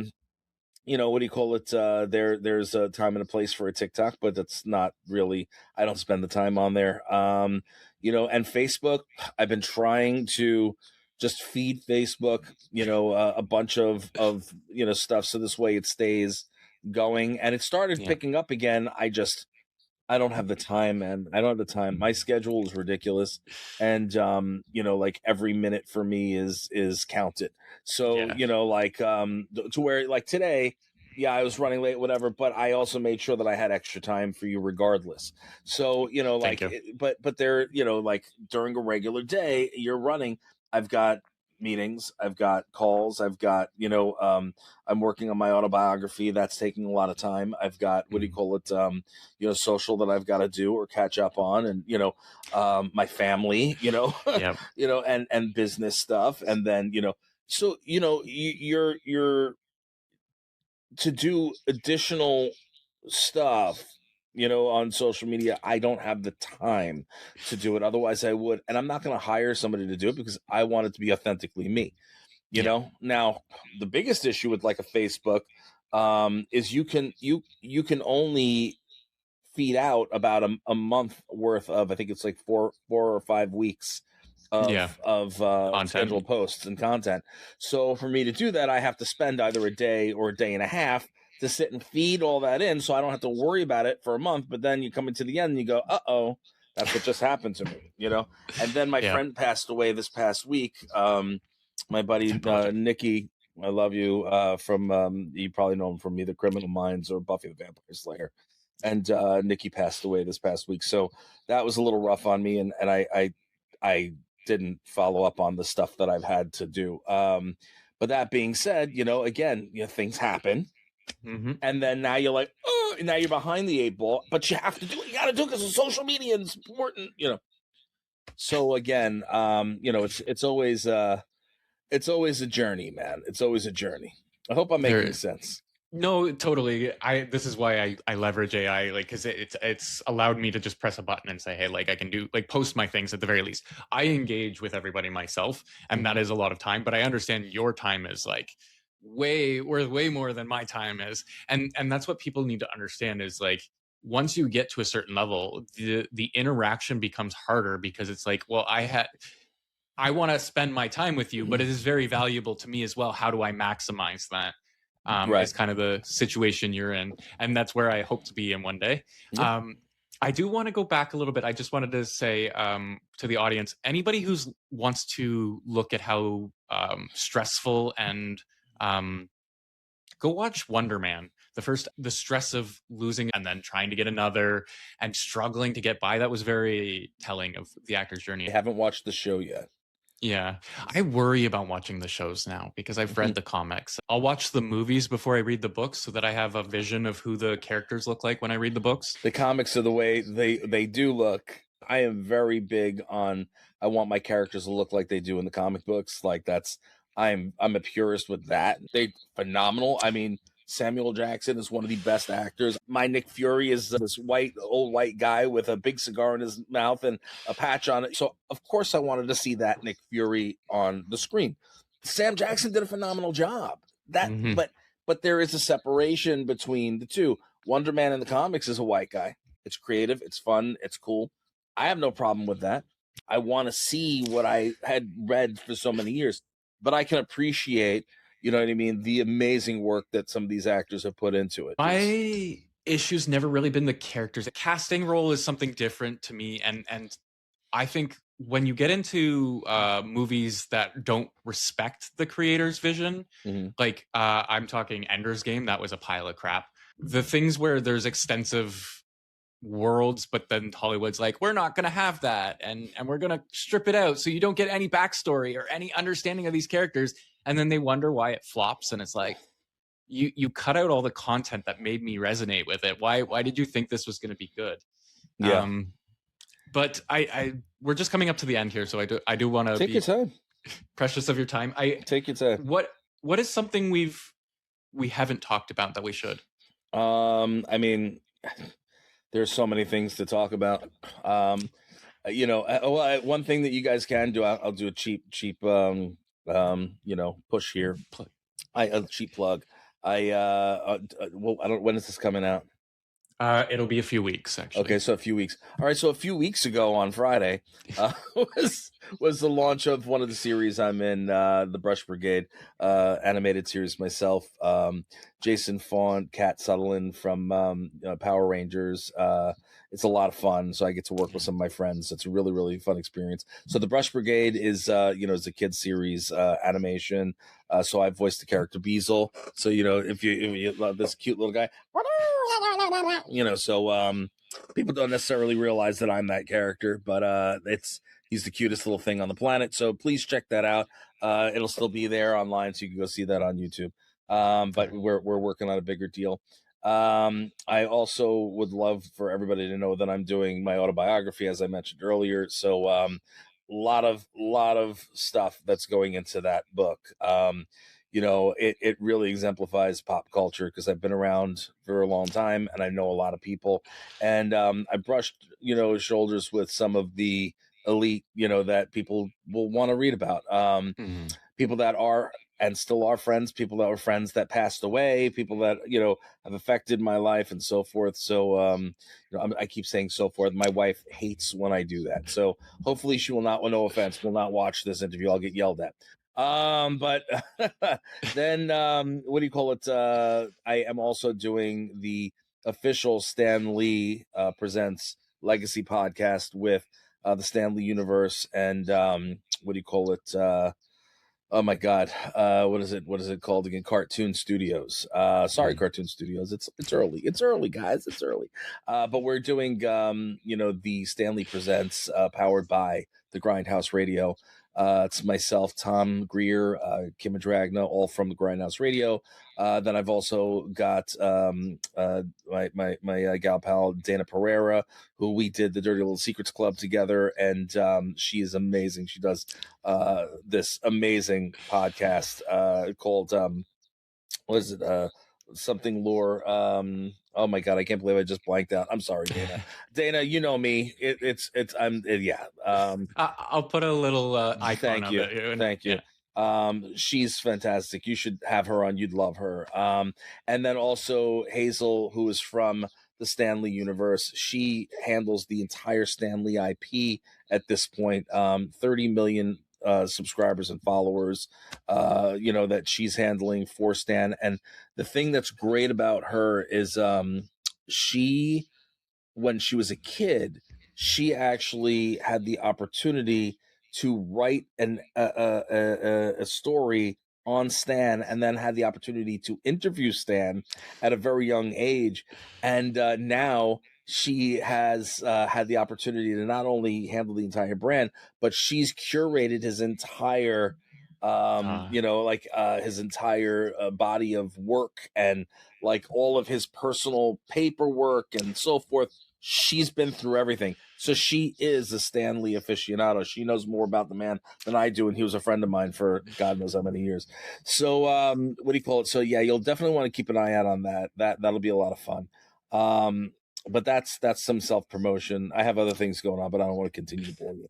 do you call it? There's a time and a place for a TikTok, but that's not really, I don't spend the time on there. And Facebook, I've been trying to just feed Facebook, a bunch of stuff. So this way it stays going, and it started picking up again. I don't have the time, man. I don't have the time. My schedule is ridiculous. And, like every minute for me is counted. So, to where like today, I was running late, whatever, but I also made sure that I had extra time for you regardless. So, but there, like during a regular day, you're running, I've got meetings, I've got calls, I've got, I'm working on my autobiography. That's taking a lot of time. I've got, what do you call it? Social that I've got to do or catch up on, and, my family, and business stuff. And then, so, you're to do additional stuff, on social media. I don't have the time to do it. Otherwise I would, and I'm not going to hire somebody to do it because I want it to be authentically me. Now the biggest issue with like a Facebook is you can only feed out about a month worth of, I think it's like 4 or 5 weeks of scheduled posts and content. So for me to do that, I have to spend either a day or a day and a half to sit and feed all that in, so I don't have to worry about it for a month. But then you come into the end and you go, uh-oh, that's what just happened to me, And then my friend passed away this past week. My buddy Nikki, I love you, from you probably know him from either Criminal Minds or Buffy the Vampire Slayer. And Nikki passed away this past week, so that was a little rough on me, and I didn't follow up on the stuff that I've had to do. But that being said, again, things happen. And then now you're like, oh, now you're behind the 8 ball, but you have to do what you got to do because of social media and it's important, So again, it's always a journey, man. It's always a journey. I hope I'm making sense. No, totally. This is why I leverage AI, like, because it's allowed me to just press a button and say, hey, like, I can do, like, post my things at the very least. I engage with everybody myself, and that is a lot of time, but I understand your time is like way more than my time is. And that's what people need to understand is like, once you get to a certain level, the interaction becomes harder because it's like, well, I want to spend my time with you, but it is very valuable to me as well. How do I maximize that? Right. Is kind of the situation you're in. And that's where I hope to be in one day. Yeah. I do want to go back a little bit. I just wanted to say to the audience, anybody who wants to look at how stressful and go watch Wonder Man. The stress of losing and then trying to get another and struggling to get by. That was very telling of the actor's journey. I haven't watched the show yet. Yeah, I worry about watching the shows now because I've read the comics. I'll watch the movies before I read the books so that I have a vision of who the characters look like when I read the books. The comics are the way they do look. I am very big on, I want my characters to look like they do in the comic books. Like I'm a purist with that. They phenomenal. I mean, Samuel Jackson is one of the best actors. My Nick Fury is this old white guy with a big cigar in his mouth and a patch on it. So of course I wanted to see that Nick Fury on the screen. Sam Jackson did a phenomenal job. But there is a separation between the two. Wonder Man in the comics is a white guy. It's creative, it's fun, it's cool. I have no problem with that. I want to see what I had read for so many years, but I can appreciate, you know what I mean, the amazing work that some of these actors have put into it. My issue's never really been the characters. The casting role is something different to me, and I think when you get into movies that don't respect the creator's vision, like I'm talking Ender's Game, that was a pile of crap. The things where there's extensive worlds, but then Hollywood's like, we're not going to have that, and we're going to strip it out so you don't get any backstory or any understanding of these characters, and then they wonder why it flops, and it's like, you cut out all the content that made me resonate with it. Why did you think this was going to be good? Yeah. But we're just coming up to the end here, so I do want to take your time, precious of your time. Take your time. What is something we haven't talked about that we should? I mean, there's so many things to talk about. You know, one thing that you guys can do, I'll do a cheap you know, push here. A cheap plug. Well, I don't. When is this coming out? It'll be a few weeks, actually. Okay, so a few weeks. All right, so a few weeks ago on Friday was the launch of one of the series I'm in, the Brush Brigade animated series myself. Jason Faunt, Kat Sutherland from Power Rangers. It's a lot of fun, so I get to work with some of my friends. It's a really, really fun experience. So the Brush Brigade is, is a kids series animation. So I voiced the character Beazle. So, you know, if you love this cute little guy, you know, so people don't necessarily realize that I'm that character, but he's the cutest little thing on the planet. So please check that out. It'll still be there online, so you can go see that on YouTube. But we're working on a bigger deal. I also would love for everybody to know that I'm doing my autobiography, as I mentioned earlier. So a lot of stuff that's going into that book. You know, it really exemplifies pop culture because I've been around for a long time and I know a lot of people. And I brushed, you know, shoulders with some of the elite, you know, that people will want to read about. People that are and still are friends, people that were friends that passed away, people that, you know, have affected my life and so forth. So, you know, I keep saying so forth. My wife hates when I do that. So hopefully she will not, well, no offense, will not watch this interview. I'll get yelled at. But then, what do you call it? I am also doing the official Stan Lee Presents Legacy podcast with the Stan Lee Universe and what do you call it? Oh my God, what is it called again? Cartoon Studios. Sorry, Cartoon Studios. It's early. It's early, guys. It's early. But we're doing you know, the Stan Lee Presents powered by the Grindhouse Radio. It's myself, Tom Greer, Kim Dragna, all from the Grindhouse Radio. Then I've also got my gal pal Dana Pereira, who we did the Dirty Little Secrets Club together, and she is amazing. She does this amazing podcast called what is it? something lore. Oh my god, I can't believe I just blanked out. I'm sorry, Dana. Dana, you know me. Yeah. I'll put a little icon Thank of you. it. Thank you. She's fantastic. You should have her on. You'd love her. And then also Hazel, who is from the Stanley universe. She handles the entire Stanley IP at this point. 30 million subscribers and followers, that she's handling for Stan. And the thing that's great about her is she, when she was a kid, she actually had the opportunity to write a story on Stan, and then had the opportunity to interview Stan at a very young age. And now she has had the opportunity to not only handle the entire brand, but she's curated his entire his entire body of work, and like all of his personal paperwork and so forth. She's been through everything. So she is a Stan Lee aficionado. She knows more about the man than I do, and he was a friend of mine for God knows how many years. So what do you call it? So yeah, you'll definitely want to keep an eye out on that. That'll be a lot of fun. But that's some self-promotion. I have other things going on, but I don't want to continue to bore you.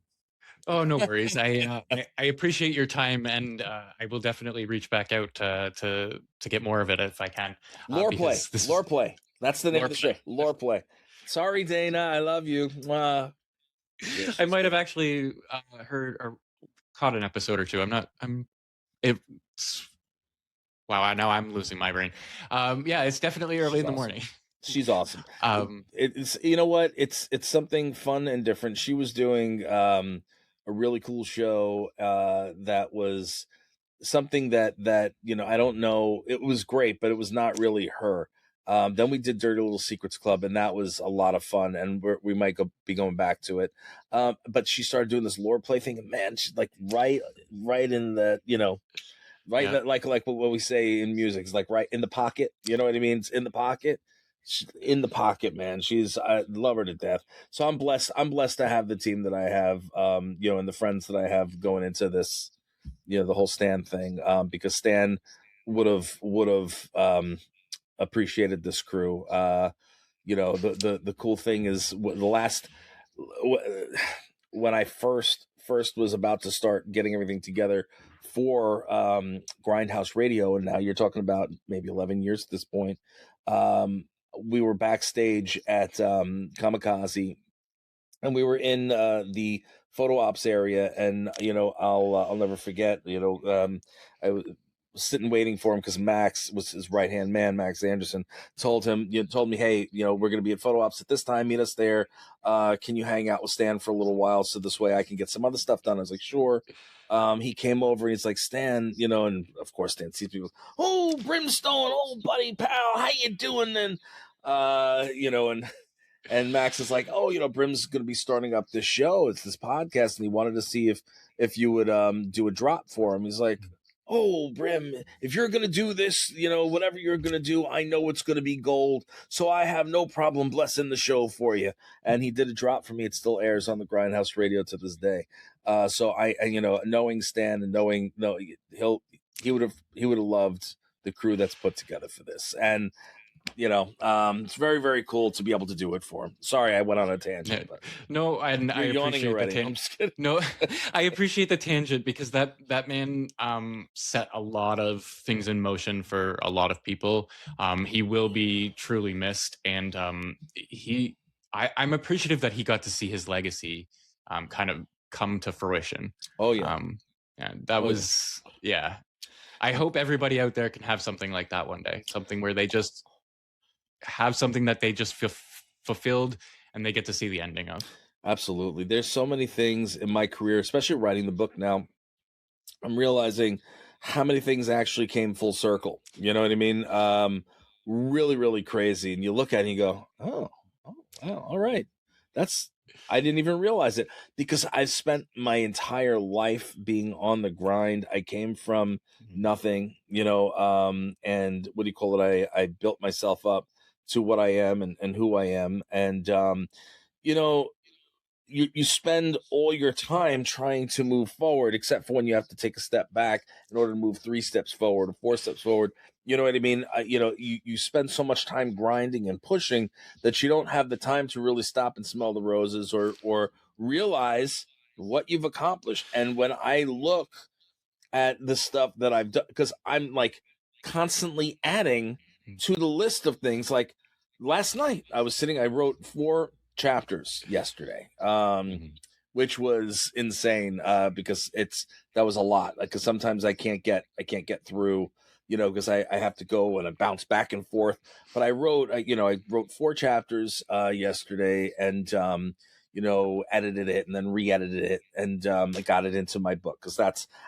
Oh, no worries. I appreciate your time, and I will definitely reach back out to get more of it if I can. Lore play. That's the name of the show. Lore play. Sorry, Dana. I love you. Yes, I might have actually heard or caught an episode or two. Wow, now I'm losing my brain. Yeah, it's definitely early in the morning. She's awesome. It's, you know what? It's something fun and different. She was doing a really cool show that was something that I don't know. It was great, but it was not really her. Then we did Dirty Little Secrets Club, and that was a lot of fun, and we might be going back to it. But she started doing this lore play thing, and man, she's like right in the right, yeah. Like what we say in music, it's like right in the pocket. You know what I mean? It's in the pocket. She's in the pocket, man. I love her to death. So I'm blessed. I'm blessed to have the team that I have, and the friends that I have going into this, the whole Stan thing, because Stan would have appreciated this crew. The cool thing is when I first was about to start getting everything together for Grindhouse Radio, and now you're talking about maybe 11 years at this point. We were backstage at Kamikaze, and we were in the photo ops area, and I'll never forget. I was sitting waiting for him because Max was his right hand man. Max Anderson told me, hey, we're going to be at photo ops at this time. Meet us there. Can you hang out with Stan for a little while so this way I can get some other stuff done? I was like, sure. He came over and he's like, Stan, and of course Stan sees people. Oh, Brimstone, old buddy, pal, how you doing? And Max is like, oh, Brim's going to be starting up this show. It's this podcast, and he wanted to see if you would do a drop for him. He's like, oh, Brim, if you're going to do this, whatever you're going to do, I know it's going to be gold. So I have no problem blessing the show for you. And he did a drop for me. It still airs on the Grindhouse Radio to this day. So I knowing Stan and he would have loved the crew that's put together for this. And it's very, very cool to be able to do it for him. Sorry, I went on a tangent. But no, and I appreciate the tangent. No, I appreciate the tangent because that man set a lot of things in motion for a lot of people. He will be truly missed, and I'm appreciative that he got to see his legacy kind of come to fruition. Oh yeah, yeah. I hope everybody out there can have something like that one day. Something where they just have something that they just feel fulfilled and they get to see the ending of. Absolutely. There's so many things in my career, especially writing the book now. I'm realizing how many things actually came full circle. You know what I mean? Really, really crazy. And you look at it and you go, oh wow, all right. I didn't even realize it because I've spent my entire life being on the grind. I came from nothing, and what do you call it? I built myself up to what I am and who I am. And, you spend all your time trying to move forward, except for when you have to take a step back in order to move 3 steps forward or 4 steps forward. You know what I mean? You spend so much time grinding and pushing that you don't have the time to really stop and smell the roses or realize what you've accomplished. And when I look at the stuff that I've done, because I'm like constantly adding to the list of things. Like last night, I wrote 4 chapters yesterday, which was insane because that was a lot. Like, because sometimes I can't get through, because I have to go and I bounce back and forth. But I wrote 4 chapters yesterday, and edited it and then re-edited it, and I got it into my book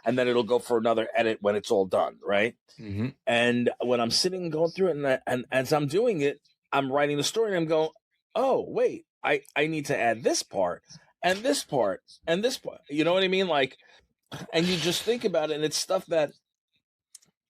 and then it'll go for another edit when it's all done, right? Mm-hmm. And when I'm sitting and going through it, and as I'm doing it, I'm writing the story, and I'm going, oh wait, I need to add this part and this part and this part. You know what I mean? Like, and you just think about it, and it's stuff that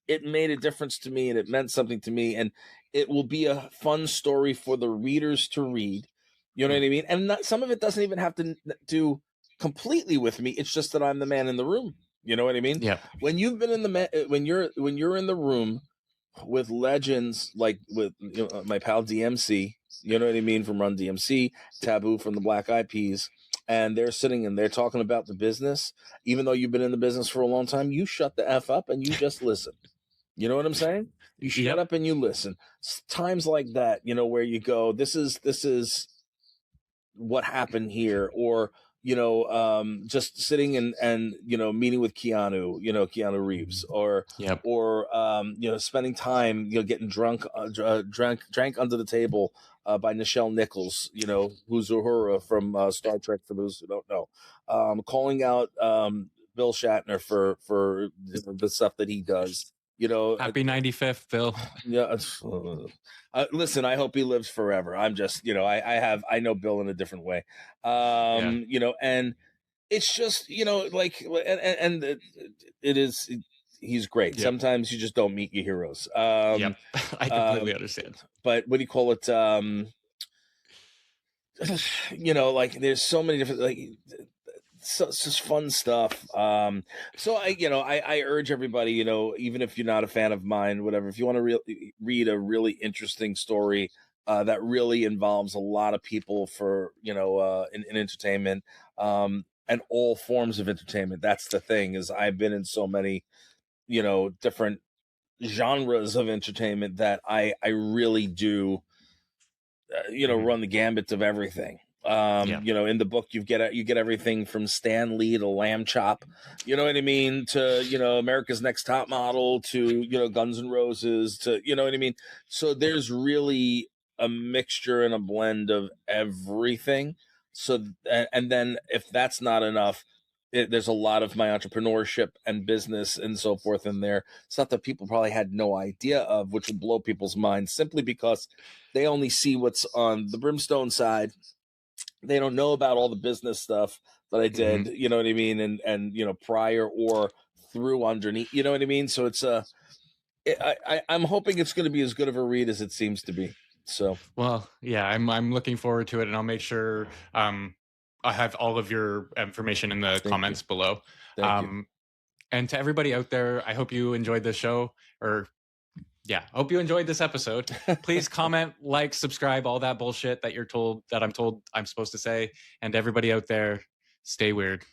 it made a difference to me, and it meant something to me, and it will be a fun story for the readers to read. You know what I mean? And some of it doesn't even have to do completely with me. It's just that I'm the man in the room. You know what I mean? Yeah. When you've been when you're in the room with legends like with my pal DMC, you know what I mean, from Run DMC, Taboo from the Black Eyed Peas, and they're sitting and they're talking about the business, even though you've been in the business for a long time, you shut the F up and you just listen. You know what I'm saying? You shut up and you listen. Times like that, where you go, this is what happened here, or just sitting and meeting with Keanu Reeves, or spending time getting drunk drank under the table by Nichelle Nichols, who's Uhura from Star Trek, for those who don't know, calling out Bill Shatner for the stuff that he does. Happy 95th, Bill. Yeah. Listen, I hope he lives forever. I'm just, I know Bill in a different way. And it's just, and it is, he's great. Yep. Sometimes you just don't meet your heroes. I completely understand. But what do you call it? There's so many different, it's just fun stuff. So I urge everybody, even if you're not a fan of mine, whatever, if you want to read a really interesting story that really involves a lot of people for in entertainment, and all forms of entertainment. That's the thing, is I've been in so many different genres of entertainment that I really do run the gambit of everything. In the book, you get everything from Stan Lee to Lamb Chop, you know what I mean, to America's Next Top Model, to Guns N' Roses, to what I mean. So there's really a mixture and a blend of everything. So and then if that's not enough, there's a lot of my entrepreneurship and business and so forth in there, stuff that people probably had no idea of, which will blow people's minds simply because they only see what's on the Brimstone side. They don't know about all the business stuff that I did, you know what I mean? And prior or through underneath, you know what I mean? So it's I'm hoping it's going to be as good of a read as it seems to be. So, well, yeah, I'm looking forward to it, and I'll make sure, I have all of your information in the comments below. Thank you. And to everybody out there, I hope you enjoyed this show, hope you enjoyed this episode. Please comment, like, subscribe, all that bullshit that I'm told I'm supposed to say. And everybody out there, stay weird.